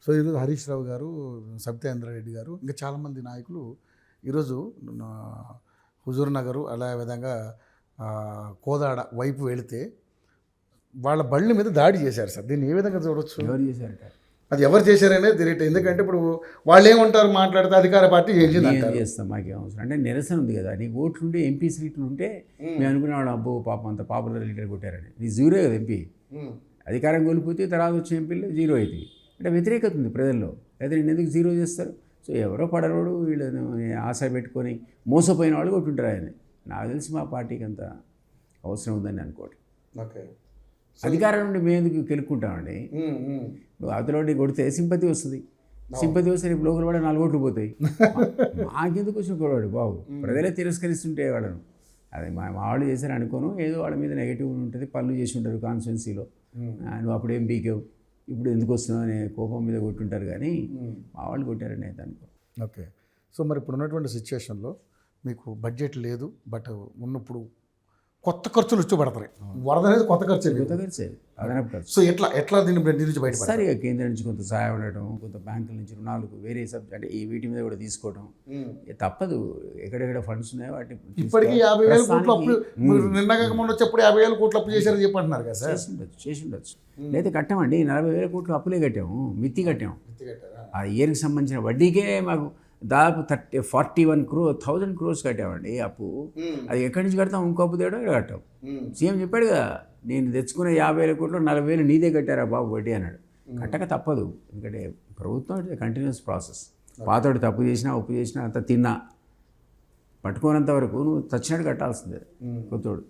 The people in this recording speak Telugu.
సో ఈరోజు హరీష్ రావు గారు, సబితేంద్ర రెడ్డి గారు, ఇంకా చాలామంది నాయకులు ఈరోజు హుజూర్ నగరు అలా విధంగా కోదాడ వైపు వెళితే వాళ్ళ బళ్ళ మీద దాడి చేశారు సార్. దీన్ని ఏ విధంగా చూడొచ్చు? ఎవరు చేశారట? అది ఎవరు చేశారనే తెలియదు. ఎందుకంటే ఇప్పుడు వాళ్ళు ఏమంటారు, మాట్లాడితే అధికార పార్టీ చేసింది అంటారు. చేస్తాం, మాకేం అవసరం. అంటే నిరసన ఉంది కదా, నీకు ఓట్లుంటే ఎంపీ సీట్లు ఉంటే మేము అనుకునేవాళ్ళం, అబ్బో పాపం అంత పాపులర్ లీడర్ కొట్టారని. నీ జీరో కదా ఎంపీ. అధికారం కోల్పోతే తర్వాత వచ్చే ఎంపీలు జీరో అవుతుంది. అంటే వ్యతిరేకత ఉంది ప్రజల్లో. అయితే నేను ఎందుకు జీరో చేస్తారు? సో ఎవరో పడరోడు వీళ్ళని ఆశ పెట్టుకొని మోసపోయిన వాళ్ళు కొట్టుంటారు ఆయన. నాకు తెలిసి మా పార్టీకి అంత అవసరం ఉందని అనుకోవటం. ఓకే, అధికారం నుండి మేము ఎందుకు కెలుక్కుంటామండి? అవతలోటి కొడితే సింపతి వస్తుంది. సింపతి వస్తే రేపు లోకల్ వాడు 4 ఓట్లు పోతాయి. మాకెందుకు వచ్చిన కొడవాడు బాబు? ప్రజలే తిరస్కరిస్తుంటే వాళ్ళను. అది మా వాళ్ళు చేశారు అనుకోను, ఏదో వాళ్ళ మీద నెగిటివ్ ఉంటుంది. పనులు చేసి ఉంటారు కాన్స్టిట్యున్సీలో. నువ్వు అప్పుడేం పీకావు, ఇప్పుడు ఎందుకు వస్తున్నావు అనే కోపం మీద కొట్టుంటారు. కానీ మా వాళ్ళు కొట్టారని అయితే అనుకో. ఓకే, సో మరి ఇప్పుడు ఉన్నటువంటి సిచ్యువేషన్లో మీకు బడ్జెట్ లేదు, బట్ ఉన్నప్పుడు కొత్త ఖర్చులు వచ్చి పడతాయి. వరద అనేది కొత్త ఖర్చు, అదనపు ఖర్చు. సో ఎట్లా దీని నుంచి బయటపడాలి? సరిగా కేంద్రం నుంచి కొంత సహాయం ఉండటం, కొంత బ్యాంకుల నుంచి రుణాలు, వేరే సబ్జెక్ట్ అంటే ఈ వీటి మీద కూడా తీసుకోవడం తప్పదు. ఎక్కడెక్కడ ఫండ్స్ ఉన్నాయో వాటి ఇప్పటికీ 50,000 కోట్లు అప్పు, నిన్నగా మొన్న వచ్చేప్పుడు 50,000 కోట్లు అప్పు చేశారని చెప్పి అంటున్నారు కదా సార్. చేసి ఉండొచ్చు. లేదా కట్టామండి, 40,000 కోట్లు అప్పులే కట్టాము, మిత్తి కట్టాము. ఆ ఇయర్కి సంబంధించిన వడ్డీకే మాకు దాదాపు 41,000 crores కట్టామండి అప్పు. అది ఎక్కడి నుంచి కడతాం? ఇంకో అప్పు తేడా ఇక్కడ కట్టాం. సీఎం చెప్పాడు కదా, నేను తెచ్చుకున్న 50,000 కోట్లు 40,000 నీదే కట్టారా బాబు వడ్డీ అన్నాడు. కట్టక తప్పదు, ఎందుకంటే ప్రభుత్వం కంటిన్యూస్ ప్రాసెస్. పాతోడు తప్పు చేసినా ఉప్పు చేసినా అంత తిన్నా పట్టుకోనంత వరకు నువ్వు చచ్చినట్టు కట్టాల్సిందే కొత్తోడు.